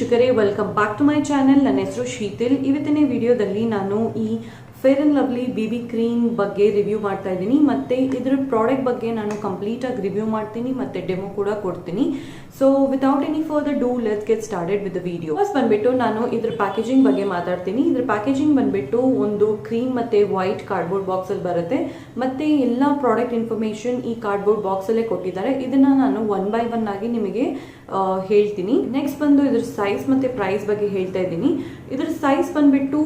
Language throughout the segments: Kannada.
ವೀಕ್ಷಕರೇ, welcome back to my channel. ನನ್ನ ಹೆಸರು ಶೀತಲ್. ಇವತ್ತಿನ ವಿಡಿಯೋದಲ್ಲಿ ನಾನು ಈ fair and lovely BB cream ಬಗ್ಗೆ ರಿವ್ಯೂ ಮಾಡ್ತಾ ಇದ್ದೀನಿ. ಮತ್ತೆ ಇದರ ಪ್ರಾಡಕ್ಟ್ ಬಗ್ಗೆ ನಾನು ಕಂಪ್ಲೀಟ್ ಆಗಿ ರಿವ್ಯೂ ಮಾಡ್ತೀನಿ ಮತ್ತೆ ಡೆಮೋ ಕೂಡ ಕೊಡ್ತೀನಿ. So without any further do let's get started with the video. First ಬಂದ್ಬಿಟ್ಟು ನಾನು ಇದ್ರ ಪ್ಯಾಕೇಜಿಂಗ್ ಬಗ್ಗೆ ಮಾತಾಡ್ತೀನಿ. ಇದ್ರ ಪ್ಯಾಕೇಜಿಂಗ್ ಬಂದ್ಬಿಟ್ಟು ಒಂದು ಕ್ರೀಮ್ ಮತ್ತೆ ವೈಟ್ ಕಾರ್ಡ್ಬೋರ್ಡ್ ಬಾಕ್ಸ್ ಅಲ್ಲಿ ಬರುತ್ತೆ. ಮತ್ತೆ ಎಲ್ಲ ಪ್ರಾಡಕ್ಟ್ ಇನ್ಫಾರ್ಮೇಶನ್ ಈ ಕಾರ್ಡ್ಬೋರ್ಡ್ ಬಾಕ್ಸ್ ಅಲ್ಲೇ ಕೊಟ್ಟಿದ್ದಾರೆ. ಇದನ್ನ ನಾನು 1 by 1 ಆಗಿ ನಿಮಗೆ ಹೇಳ್ತೀನಿ. ನೆಕ್ಸ್ಟ್ ಬಂದು ಇದ್ರ ಸೈಜ್ ಮತ್ತೆ ಪ್ರೈಸ್ ಬಗ್ಗೆ ಹೇಳ್ತಾ ಇದ್ದೀನಿ. ಇದ್ರ ಸೈಜ್ ಬಂದ್ಬಿಟ್ಟು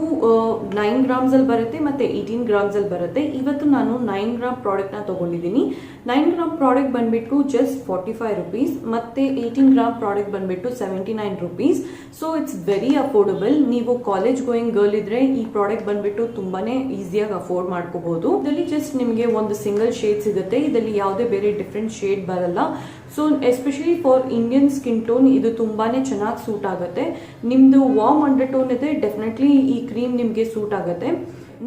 9 grams ಅಲ್ಲಿ ಬರುತ್ತೆ ಮತ್ತೆ 18 grams ಅಲ್ಲಿ ಬರುತ್ತೆ. ಇವತ್ತು ನಾನು 9 gram ಪ್ರಾಡಕ್ಟ್ ನ ತಗೊಂಡಿದ್ದೀನಿ. 9 gram ಪ್ರಾಡಕ್ಟ್ ಬಂದ್ಬಿಟ್ಟು ಜಸ್ಟ್ 45 rupees ಮತ್ತೆ 18 gram ಪ್ರಾಡಕ್ಟ್ ಬಂದ್ಬಿಟ್ಟು 79 rupees. So it's very affordable. ನೀವು ಕಾಲೇಜ್ ಗೋಯಿಂಗ್ ಗರ್ಲ್ ಇದ್ರೆ ಈ ಪ್ರಾಡಕ್ಟ್ ಬಂದ್ಬಿಟ್ಟು ತುಂಬಾನೇ ಈಸಿಯಾಗಿ ಅಫೋರ್ಡ್ ಮಾಡ್ಕೋಬಹುದು. ಇದರಲ್ಲಿ ಜಸ್ಟ್ ನಿಮಗೆ ಒಂದು ಸಿಂಗಲ್ ಶೇಡ್ ಸಿಗುತ್ತೆ. ಇದರಲ್ಲಿ ಯಾವುದೇ ಬೇರೆ ಡಿಫ್ರೆಂಟ್ ಶೇಡ್ ಬರಲ್ಲ. So especially for Indian skin tone ಇದು ತುಂಬಾನೇ ಚೆನ್ನಾಗಿ ಸೂಟ್ ಆಗುತ್ತೆ. ನಿಮ್ದು ವಾರ್ಮ್ ಅಂಡರ್ ಟೋನ್ ಇದೆ, ಡೆಫಿನೆಟ್ಲಿ ಈ ಕ್ರೀಮ್ ನಿಮಗೆ ಸೂಟ್ ಆಗುತ್ತೆ.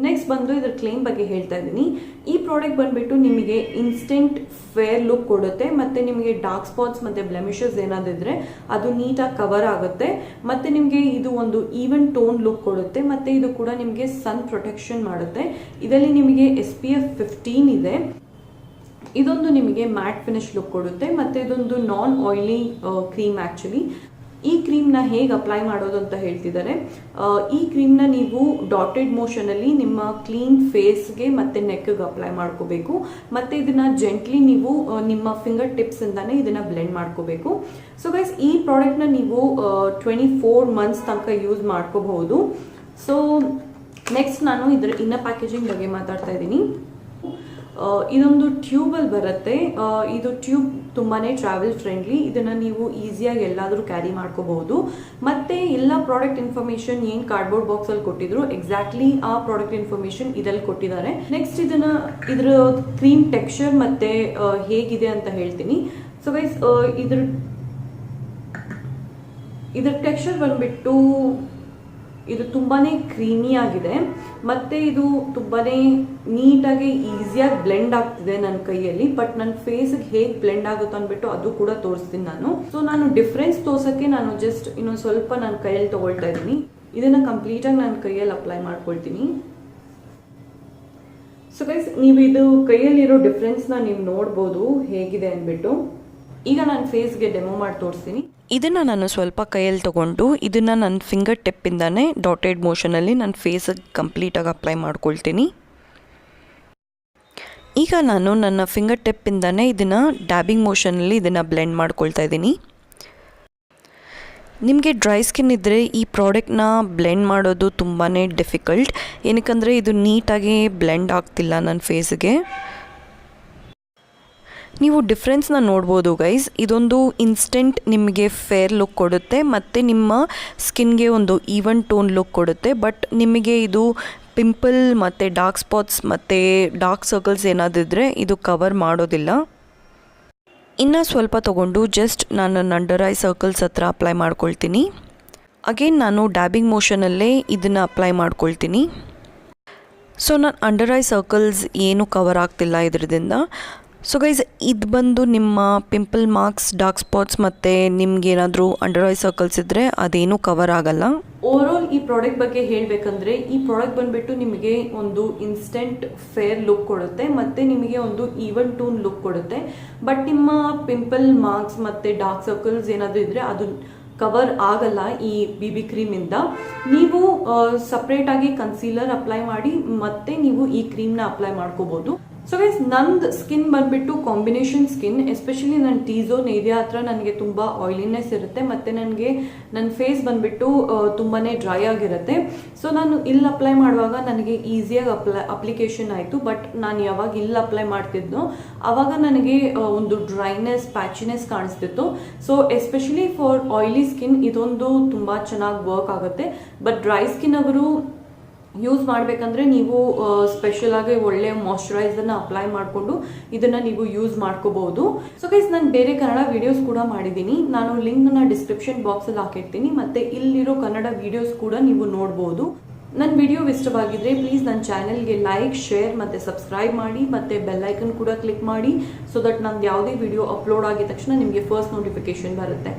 ನೆಕ್ಸ್ಟ್ ಬಂದು ಇದ್ರ ಕ್ಲೇಮ್ ಬಗ್ಗೆ ಹೇಳ್ತಾ ಇದ್ದೀನಿ. ಈ ಪ್ರಾಡಕ್ಟ್ ಬಂದ್ಬಿಟ್ಟು ನಿಮಗೆ ಇನ್ಸ್ಟೆಂಟ್ ಫೇರ್ ಲುಕ್ ಕೊಡುತ್ತೆ ಮತ್ತೆ ನಿಮಗೆ ಡಾರ್ಕ್ ಸ್ಪಾಟ್ಸ್ ಮತ್ತೆ ಬ್ಲೆಮಿಷಸ್ ಏನಾದಿದ್ರೆ ಅದು ನೀಟಾಗಿ ಕವರ್ ಆಗುತ್ತೆ. ಮತ್ತೆ ನಿಮಗೆ ಇದು ಒಂದು ಈವನ್ ಟೋನ್ ಲುಕ್ ಕೊಡುತ್ತೆ ಮತ್ತೆ ಇದು ಕೂಡ ನಿಮಗೆ ಸನ್ ಪ್ರೊಟೆಕ್ಷನ್ ಮಾಡುತ್ತೆ. ಇದರಲ್ಲಿ ನಿಮಗೆ SPF 15 ಇದೆ. ಇದೊಂದು ನಿಮಗೆ ಮ್ಯಾಟ್ ಫಿನಿಶ್ ಲುಕ್ ಕೊಡುತ್ತೆ ಮತ್ತೆ ಇದೊಂದು ನಾನ್ ಆಯಿಲಿ ಕ್ರೀಮ್. ಆಕ್ಚುಲಿ ಈ ಕ್ರೀಮ್ ನ ಹೇಗೆ ಅಪ್ಲೈ ಮಾಡೋದು ಅಂತ ಹೇಳ್ತಿದ್ದಾರೆ. ಈ ಕ್ರೀಮ್ ನ ನೀವು ಡಾಟೆಡ್ ಮೋಷನ್ ಅಲ್ಲಿ ನಿಮ್ಮ ಕ್ಲೀನ್ ಫೇಸ್ಗೆ ಮತ್ತೆ ನೆಕ್ಗೆ ಅಪ್ಲೈ ಮಾಡ್ಕೋಬೇಕು. ಮತ್ತೆ ಇದನ್ನ ಜೆಂಟ್ಲಿ ನೀವು ನಿಮ್ಮ ಫಿಂಗರ್ ಟಿಪ್ಸ್ ಇಂದಾನೆ ಇದನ್ನ ಬ್ಲೆಂಡ್ ಮಾಡ್ಕೋಬೇಕು. ಸೊ ಗೈಸ್, ಈ ಪ್ರಾಡಕ್ಟ್ ನ ನೀವು 24 months ತನಕ ಯೂಸ್ ಮಾಡ್ಕೋಬಹುದು. ಸೊ ನೆಕ್ಸ್ಟ್ ನಾನು ಇದರ ಇನ್ನರ್ ಪ್ಯಾಕೇಜಿಂಗ್ ಬಗ್ಗೆ ಮಾತಾಡ್ತಾ ಇದ್ದೀನಿ. ಇದೊಂದು ಟ್ಯೂಬ್ ಅಲ್ಲಿ ಬರುತ್ತೆ. ಇದು ಟ್ಯೂಬ್ ತುಂಬಾನೇ ಟ್ರಾವೆಲ್ ಫ್ರೆಂಡ್ಲಿ. ಇದನ್ನ ನೀವು ಈಸಿಯಾಗಿ ಎಲ್ಲಾದ್ರೂ ಕ್ಯಾರಿ ಮಾಡ್ಕೋಬಹುದು. ಮತ್ತೆ ಎಲ್ಲ ಪ್ರಾಡಕ್ಟ್ ಇನ್ಫಾರ್ಮೇಶನ್ ಏನ್ ಕಾರ್ಡ್ಬೋರ್ಡ್ ಬಾಕ್ಸ್ ಅಲ್ಲಿ ಕೊಟ್ಟಿದ್ರು ಎಕ್ಸಾಕ್ಟ್ಲಿ ಆ ಪ್ರಾಡಕ್ಟ್ ಇನ್ಫಾರ್ಮೇಶನ್ ಇದ್ರಲ್ಲಿ ಕೊಟ್ಟಿದ್ದಾರೆ. ನೆಕ್ಸ್ಟ್ ಇದ್ರ ಕ್ರೀಮ್ ಟೆಕ್ಸ್ಚರ್ ಮತ್ತೆ ಹೇಗಿದೆ ಅಂತ ಹೇಳ್ತೀನಿ. ಸೊ ಗೈಸ್, ಇದ್ರ ಟೆಕ್ಸ್ಚರ್ ಬಂದ್ಬಿಟ್ಟು ಇದು ತುಂಬಾನೇ ಕ್ರೀಮಿ ಆಗಿದೆ ಮತ್ತೆ ಇದು ತುಂಬಾನೇ ನೀಟಾಗಿ ಈಸಿಯಾಗಿ ಬ್ಲೆಂಡ್ ಆಗ್ತಿದೆ ನನ್ನ ಕೈಯಲ್ಲಿ. ಬಟ್ ನನ್ನ ಫೇಸ್ಗೆ ಹೇಗೆ ಬ್ಲೆಂಡ್ ಆಗುತ್ತೆ ಅಂದ್ಬಿಟ್ಟು ಅದು ಕೂಡ ತೋರಿಸ್ತೀನಿ ನಾನು. ಸೊ ನಾನು ಡಿಫ್ರೆನ್ಸ್ ತೋರ್ಸಕ್ಕೆ ನಾನು ಜಸ್ಟ್ ಇನ್ನೊಂದು ಸ್ವಲ್ಪ ನನ್ನ ಕೈಯಲ್ಲಿ ತಗೊಳ್ತಾ ಇದ್ದೀನಿ. ಇದನ್ನ ಕಂಪ್ಲೀಟ್ ಆಗಿ ನಾನು ಕೈಯಲ್ಲಿ ಅಪ್ಲೈ ಮಾಡ್ಕೊಳ್ತೀನಿ. ಸೊ ಗೈಸ್, ನೀವು ಇದು ಕೈಯಲ್ಲಿರೋ ಡಿಫ್ರೆನ್ಸ್ ನ ನೀವು ನೋಡ್ಬೋದು ಹೇಗಿದೆ ಅಂದ್ಬಿಟ್ಟು. ಈಗ ನಾನು ಫೇಸ್ಗೆ ಡೆಮೋ ಮಾಡಿ ತೋರಿಸ್ತೀನಿ. ಇದನ್ನು ನಾನು ಸ್ವಲ್ಪ ಕೈಯಲ್ಲಿ ತೊಗೊಂಡು ಇದನ್ನು ನನ್ನ ಫಿಂಗರ್ ಟಿಪ್ಪಿಂದಾನೇ ಡಾಟೆಡ್ ಮೋಷನಲ್ಲಿ ನನ್ನ ಫೇಸಿಗೆ ಕಂಪ್ಲೀಟಾಗಿ ಅಪ್ಲೈ ಮಾಡ್ಕೊಳ್ತೀನಿ. ಈಗ ನಾನು ನನ್ನ ಫಿಂಗರ್ ಟಿಪ್ಪಿಂದಾನೇ ಇದನ್ನು ಡ್ಯಾಬಿಂಗ್ ಮೋಷನಲ್ಲಿ ಇದನ್ನು ಬ್ಲೆಂಡ್ ಮಾಡ್ಕೊಳ್ತಾ ಇದ್ದೀನಿ. ನಿಮಗೆ ಡ್ರೈ ಸ್ಕಿನ್ ಇದ್ದರೆ ಈ ಪ್ರಾಡಕ್ಟ್ನ ಬ್ಲೆಂಡ್ ಮಾಡೋದು ತುಂಬಾ ಡಿಫಿಕಲ್ಟ್. ಏನಕ್ಕಂದರೆ ಇದು ನೀಟಾಗಿ ಬ್ಲೆಂಡ್ ಆಗ್ತಿಲ್ಲ ನನ್ನ ಫೇಸಿಗೆ. ನೀವು ಡಿಫ್ರೆನ್ಸ್ನ ನೋಡ್ಬೋದು ಗೈಸ್. ಇದೊಂದು ಇನ್ಸ್ಟೆಂಟ್ ನಿಮಗೆ ಫೇರ್ ಲುಕ್ ಕೊಡುತ್ತೆ ಮತ್ತು ನಿಮ್ಮ ಸ್ಕಿನ್ಗೆ ಒಂದು ಈವನ್ ಟೋನ್ ಲುಕ್ ಕೊಡುತ್ತೆ. ಬಟ್ ನಿಮಗೆ ಇದು ಪಿಂಪಲ್ ಮತ್ತು ಡಾರ್ಕ್ ಸ್ಪಾಟ್ಸ್ ಮತ್ತು ಡಾರ್ಕ್ ಸರ್ಕಲ್ಸ್ ಏನಾದಿದ್ರೆ ಇದು ಕವರ್ ಮಾಡೋದಿಲ್ಲ. ಇನ್ನು ಸ್ವಲ್ಪ ತೊಗೊಂಡು ಜಸ್ಟ್ ನಾನು ನನ್ನ ಅಂಡರ್ ಐ ಸರ್ಕಲ್ಸ್ ಹತ್ರ ಅಪ್ಲೈ ಮಾಡ್ಕೊಳ್ತೀನಿ. ಅಗೇನ್ ನಾನು ಡ್ಯಾಬಿಂಗ್ ಮೋಷನಲ್ಲೇ ಇದನ್ನು ಅಪ್ಲೈ ಮಾಡ್ಕೊಳ್ತೀನಿ. ಸೊ ನನ್ನ ಅಂಡರ್ ಐ ಸರ್ಕಲ್ಸ್ ಏನೂ ಕವರ್ ಆಗ್ತಿಲ್ಲ ಇದರಿಂದ. ಸೊ ಗೈಸ್, ಇದು ಬಂದು ನಿಮ್ಮ ಪಿಂಪಲ್ ಮಾರ್ಕ್ಸ್, ಡಾರ್ಕ್ ಸ್ಪಾಟ್ಸ್ ಮತ್ತು ನಿಮ್ಗೇನಾದರೂ ಅಂಡರ್ ಐ ಸರ್ಕಲ್ಸ್ ಇದ್ದರೆ ಅದೇನೂ ಕವರ್ ಆಗಲ್ಲ. ಓವರ್ ಆಲ್ ಈ ಪ್ರಾಡಕ್ಟ್ ಬಗ್ಗೆ ಹೇಳಬೇಕಂದ್ರೆ ಈ ಪ್ರಾಡಕ್ಟ್ ಬಂದ್ಬಿಟ್ಟು ನಿಮಗೆ ಒಂದು ಇನ್ಸ್ಟೆಂಟ್ ಫೇರ್ ಲುಕ್ ಕೊಡುತ್ತೆ ಮತ್ತೆ ನಿಮಗೆ ಒಂದು ಈವನ್ ಟೋನ್ ಲುಕ್ ಕೊಡುತ್ತೆ. ಬಟ್ ನಿಮ್ಮ ಪಿಂಪಲ್ ಮಾರ್ಕ್ಸ್ ಮತ್ತೆ ಡಾರ್ಕ್ ಸರ್ಕಲ್ಸ್ ಏನಾದರೂ ಇದ್ರೆ ಅದು ಕವರ್ ಆಗಲ್ಲ ಈ BB ಕ್ರೀಮ್ ಇಂದ. ನೀವು ಸಪ್ರೇಟ್ ಆಗಿ ಕನ್ಸೀಲರ್ ಅಪ್ಲೈ ಮಾಡಿ ಮತ್ತೆ ನೀವು ಈ ಕ್ರೀಮ್ ನ ಅಪ್ಲೈ ಮಾಡ್ಕೋಬಹುದು. ಸೊ ಗೈಸ್, ನಂದು ಸ್ಕಿನ್ ಬಂದ್ಬಿಟ್ಟು ಕಾಂಬಿನೇಷನ್ ಸ್ಕಿನ್. ಎಸ್ಪೆಷಲಿ ನನ್ನ T-zone ಏರಿಯಾ ಹತ್ರ ನನಗೆ ತುಂಬಾ ಆಯಿಲಿನೆಸ್ ಇರುತ್ತೆ ಮತ್ತೆ ನನಗೆ ನನ್ನ ಫೇಸ್ ಬಂದ್ಬಿಟ್ಟು ತುಂಬಾನೇ ಡ್ರೈ ಆಗಿರುತ್ತೆ. ಸೊ ನಾನು ಇಲ್ಲಿ ಅಪ್ಲೈ ಮಾಡುವಾಗ ನನಗೆ ಈಸಿಯಾಗಿ ಅಪ್ಲಿಕೇಶನ್ ಆಯಿತು. ಬಟ್ ನಾನು ಯಾವಾಗ ಇಲ್ಲಿ ಅಪ್ಲೈ ಮಾಡ್ತಿದ್ನೋ ಆವಾಗ ನನಗೆ ಒಂದು ಡ್ರೈನೆಸ್, ಪ್ಯಾಚಿನೆಸ್ ಕಾಣಿಸ್ತಿತ್ತು. So especially for oily skin ಇದೊಂದು ತುಂಬಾ ಚೆನ್ನಾಗಿ ವರ್ಕ್ ಆಗುತ್ತೆ. ಬಟ್ ಡ್ರೈ ಸ್ಕಿನ್ ಅವರು ಯೂಸ್ ಮಾಡಬೇಕಂದ್ರೆ ನೀವು ಸ್ಪೆಷಲ್ ಆಗಿ ಒಳ್ಳೆ ಮಾಯಶ್ಚರೈಸರ್ನ ಅಪ್ಲೈ ಮಾಡಿಕೊಂಡು ಇದನ್ನ ನೀವು ಯೂಸ್ ಮಾಡ್ಕೋಬಹುದು. ಸೊ ಗೈಸ್, ನಾನು ಬೇರೆ ಕನ್ನಡ ವಿಡಿಯೋಸ್ ಕೂಡ ಮಾಡಿದ್ದೀನಿ. ನಾನು ಲಿಂಕ್ ನ ಡಿಸ್ಕ್ರಿಪ್ಷನ್ ಬಾಕ್ಸ್ ಅಲ್ಲಿ ಹಾಕಿರ್ತೀನಿ ಮತ್ತೆ ಇಲ್ಲಿರೋ ಕನ್ನಡ ವಿಡಿಯೋಸ್ ಕೂಡ ನೀವು ನೋಡಬಹುದು. ನನ್ನ ವಿಡಿಯೋ ಇಷ್ಟವಾಗಿದ್ರೆ ಪ್ಲೀಸ್ ನನ್ನ ಚಾನೆಲ್ಗೆ ಲೈಕ್, ಶೇರ್ ಮತ್ತು ಸಬ್ಸ್ಕ್ರೈಬ್ ಮಾಡಿ ಮತ್ತು ಬೆಲ್ ಐಕನ್ ಕೂಡ ಕ್ಲಿಕ್ ಮಾಡಿ ಸೊ ದಟ್ ನಂದು ಯಾವುದೇ ವಿಡಿಯೋ ಅಪ್ಲೋಡ್ ಆಗಿದ ತಕ್ಷಣ ನಿಮಗೆ ಫಸ್ಟ್ ನೋಟಿಫಿಕೇಶನ್ ಬರುತ್ತೆ.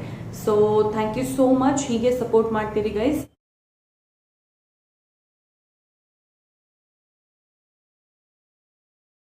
So thank you so much. ಹೀಗೆ ಸಪೋರ್ಟ್ ಮಾಡ್ತೀರಿ ಗೈಸ್.